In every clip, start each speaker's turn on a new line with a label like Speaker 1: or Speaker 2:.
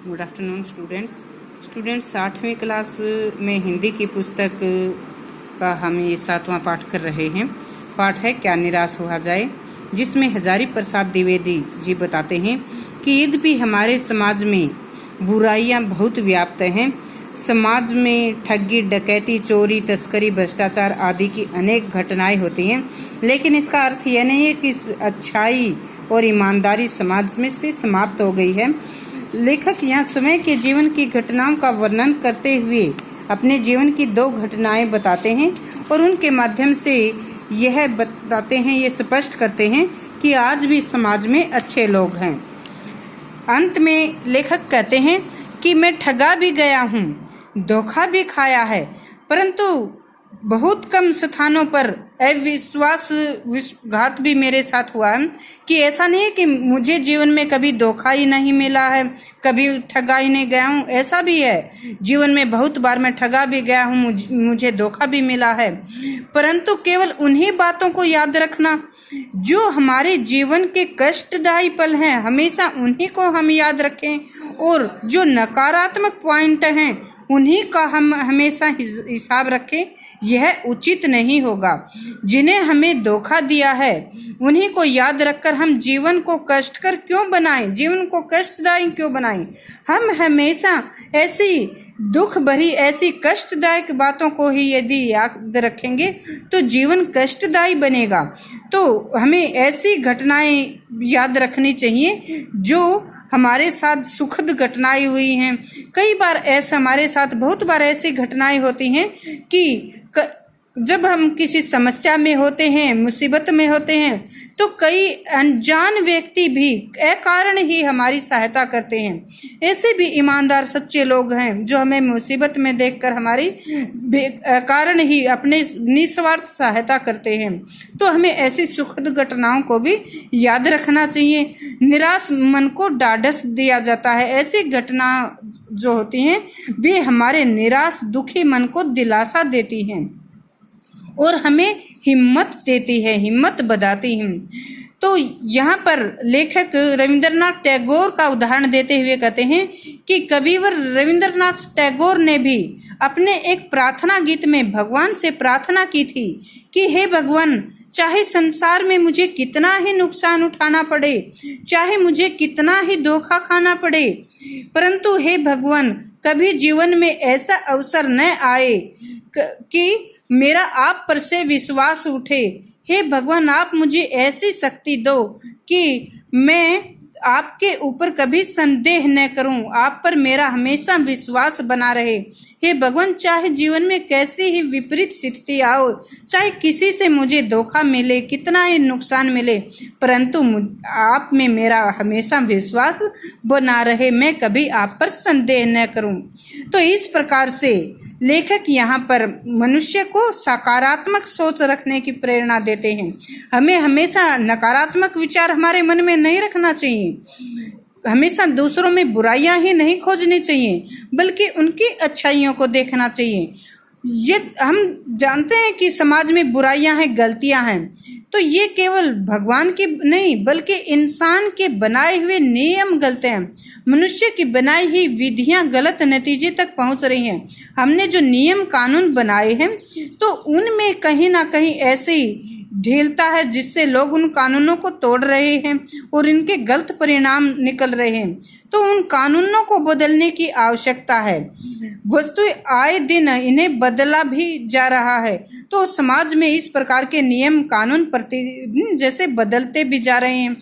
Speaker 1: Good afternoon students 8वीं class में हिंदी की पुस्तक का हम ये 7वां पाठ कर रहे हैं। पाठ है क्या निराश हुआ जाए, जिसमें हजारी प्रसाद द्विवेदी जी बताते हैं कि यद्यपि हमारे समाज में बुराइयां बहुत व्याप्त हैं, समाज में ठगी, डकैती, चोरी, तस्करी, भ्रष्टाचार आदि की अनेक घटनाएं होती हैं, लेकिन इसका अर्थ यह नहीं है कि अच्छाई और ईमानदारी समाज में से समाप्त हो गई है। लेखक यहाँ समय के जीवन की घटनाओं का वर्णन करते हुए अपने जीवन की 2 घटनाएं बताते हैं और उनके माध्यम से यह बताते हैं, ये स्पष्ट करते हैं कि आज भी समाज में अच्छे लोग हैं। अंत में लेखक कहते हैं कि मैं ठगा भी गया हूँ, धोखा भी खाया है, परंतु बहुत कम स्थानों पर विश्वासघात भी मेरे साथ हुआ है। कि ऐसा नहीं है कि मुझे जीवन में कभी धोखा ही नहीं मिला है, कभी ठगा ही नहीं गया हूँ, ऐसा भी है। जीवन में बहुत बार मैं ठगा भी गया हूँ, मुझे धोखा भी मिला है, परंतु केवल उन्हीं बातों को याद रखना जो हमारे जीवन के कष्टदायी पल हैं, हमेशा उन्हीं को हम याद रखें, और जो नकारात्मक पॉइंट हैं उन्हीं का हम हमेशा हिसाब रखें, यह उचित नहीं होगा। जिन्हें हमें धोखा दिया है उन्हीं को याद रखकर हम जीवन को कष्टकर क्यों बनाएं, जीवन को कष्टदायी क्यों बनाएं। हम हमेशा ऐसी दुख भरी, ऐसी कष्टदायक बातों को ही यदि याद रखेंगे तो जीवन कष्टदायी बनेगा। तो हमें ऐसी घटनाएं याद रखनी चाहिए जो हमारे साथ सुखद घटनाएं हुई हैं। कई बार ऐसा हमारे साथ बहुत बार ऐसी घटनाएं होती हैं कि जब हम किसी समस्या में होते हैं, मुसीबत में होते हैं, तो कई अनजान व्यक्ति भी अकारण ही हमारी सहायता करते हैं। ऐसे भी ईमानदार सच्चे लोग हैं जो हमें मुसीबत में देखकर हमारी कारण ही अपने निस्वार्थ सहायता करते हैं। तो हमें ऐसी सुखद घटनाओं को भी याद रखना चाहिए। निराश मन को ढाढ़स दिया जाता है। ऐसी घटना जो होती हैं वे हमारे निराश दुखी मन को दिलासा देती हैं और हमें हिम्मत देती है, हिम्मत बढ़ाती हैं। तो यहाँ पर लेखक रविंद्रनाथ टैगोर का उदाहरण देते हुए कहते हैं कि कविवर रविंद्रनाथ टैगोर ने भी अपने एक प्रार्थना गीत में भगवान से प्रार्थना की थी कि हे भगवान, चाहे संसार में मुझे कितना ही नुकसान उठाना पड़े, चाहे मुझे कितना ही धोखा खाना पड़े, परंतु हे भगवान, कभी जीवन में ऐसा अवसर न आए कि मेरा आप पर से विश्वास उठे। हे भगवान, आप मुझे ऐसी शक्ति दो कि मैं आपके ऊपर कभी संदेह न करूं, आप पर मेरा हमेशा विश्वास बना रहे। हे भगवान, चाहे जीवन में कैसी ही विपरीत स्थिति आओ, चाहे किसी से मुझे धोखा मिले, कितना ही नुकसान मिले, परंतु आप में मेरा हमेशा विश्वास बना रहे, मैं कभी आप पर संदेह न करूं। तो इस प्रकार से लेखक यहाँ पर मनुष्य को सकारात्मक सोच रखने की प्रेरणा देते हैं। हमें हमेशा नकारात्मक विचार हमारे मन में नहीं रखना चाहिए। हमेशा दूसरों में बुराइयां ही नहीं खोजनी चाहिए, बल्कि उनकी अच्छाइयों को देखना चाहिए। ये हम जानते हैं कि समाज में बुराइयां हैं, गलतियां हैं, तो ये केवल भगवान की नहीं बल्कि इंसान के बनाए हुए नियम गलत हैं। मनुष्य की बनाई हुई विधियां गलत नतीजे तक पहुंच रही हैं। हमने जो नियम कानून बनाए हैं तो उनमें कहीं ना कहीं ऐसी ढीलता है जिससे लोग उन कानूनों को तोड़ रहे हैं और इनके गलत परिणाम निकल रहे हैं। तो उन कानूनों को बदलने की आवश्यकता है। वस्तु आए दिन इन्हें बदला भी जा रहा है। तो समाज में इस प्रकार के नियम कानून प्रतिदिन जैसे बदलते भी जा रहे हैं,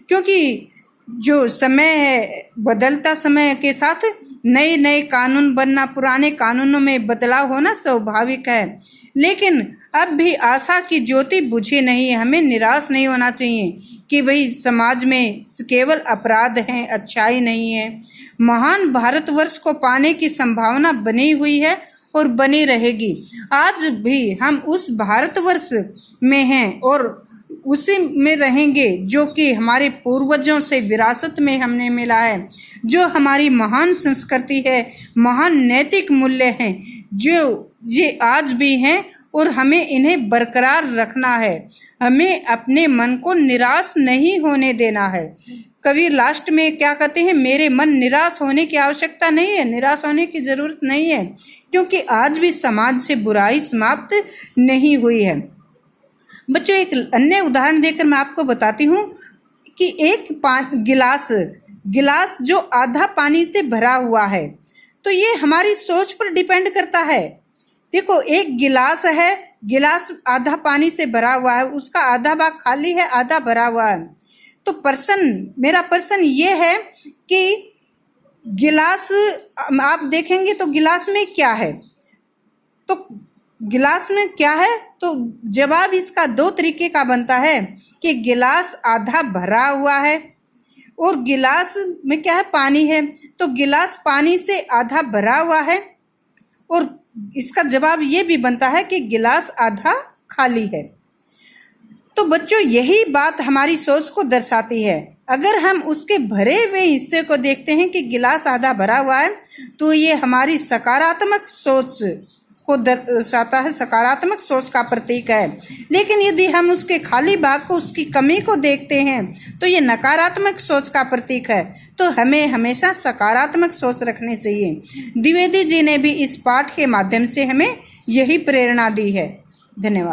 Speaker 1: क्योंकि जो समय है, बदलता समय के साथ नए नए कानून बनना, पुराने कानूनों में बदलाव होना स्वाभाविक है। लेकिन अब भी आशा की ज्योति बुझी नहीं है। हमें निराश नहीं होना चाहिए कि भाई समाज में केवल अपराध हैं, अच्छाई नहीं है। महान भारतवर्ष को पाने की संभावना बनी हुई है और बनी रहेगी। आज भी हम उस भारतवर्ष में हैं और उसी में रहेंगे जो कि हमारे पूर्वजों से विरासत में हमने मिला है, जो हमारी महान संस्कृति है, महान नैतिक मूल्य हैं, जो ये आज भी हैं और हमें इन्हें बरकरार रखना है। हमें अपने मन को निराश नहीं होने देना है, कवि लास्ट में क्या कहते हैं, मेरे मन निराश होने की आवश्यकता नहीं है, निराश होने की जरूरत नहीं है, क्योंकि आज भी समाज से बुराई समाप्त नहीं हुई है। बच्चों एक अन्य उदाहरण देकर मैं आपको बताती हूँ कि एक गिलास जो आधा पानी से भरा हुआ है, तो ये हमारी सोच पर डिपेंड करता है। देखो एक गिलास है, गिलास आधा पानी से भरा हुआ है, उसका आधा भाग खाली है, आधा भरा हुआ है। तो मेरा प्रश्न ये है कि गिलास आप देखेंगे तो गिलास में क्या है, तो गिलास में क्या है, तो जवाब इसका दो तरीके का बनता है कि गिलास आधा भरा हुआ है और गिलास में क्या है, पानी है। तो गिलास पानी से आधा भरा हुआ है और इसका जवाब ये भी बनता है कि गिलास आधा खाली है। तो बच्चों यही बात हमारी सोच को दर्शाती है। अगर हम उसके भरे हुए हिस्से को देखते हैं कि गिलास आधा भरा हुआ है, तो ये हमारी सकारात्मक सोच को दर्शाता है, सकारात्मक सोच का प्रतीक है। लेकिन यदि हम उसके खाली भाग को, उसकी कमी को देखते हैं, तो ये नकारात्मक सोच का प्रतीक है। तो हमें हमेशा सकारात्मक सोच रखनी चाहिए। द्विवेदी जी ने भी इस पाठ के माध्यम से हमें यही प्रेरणा दी है। धन्यवाद।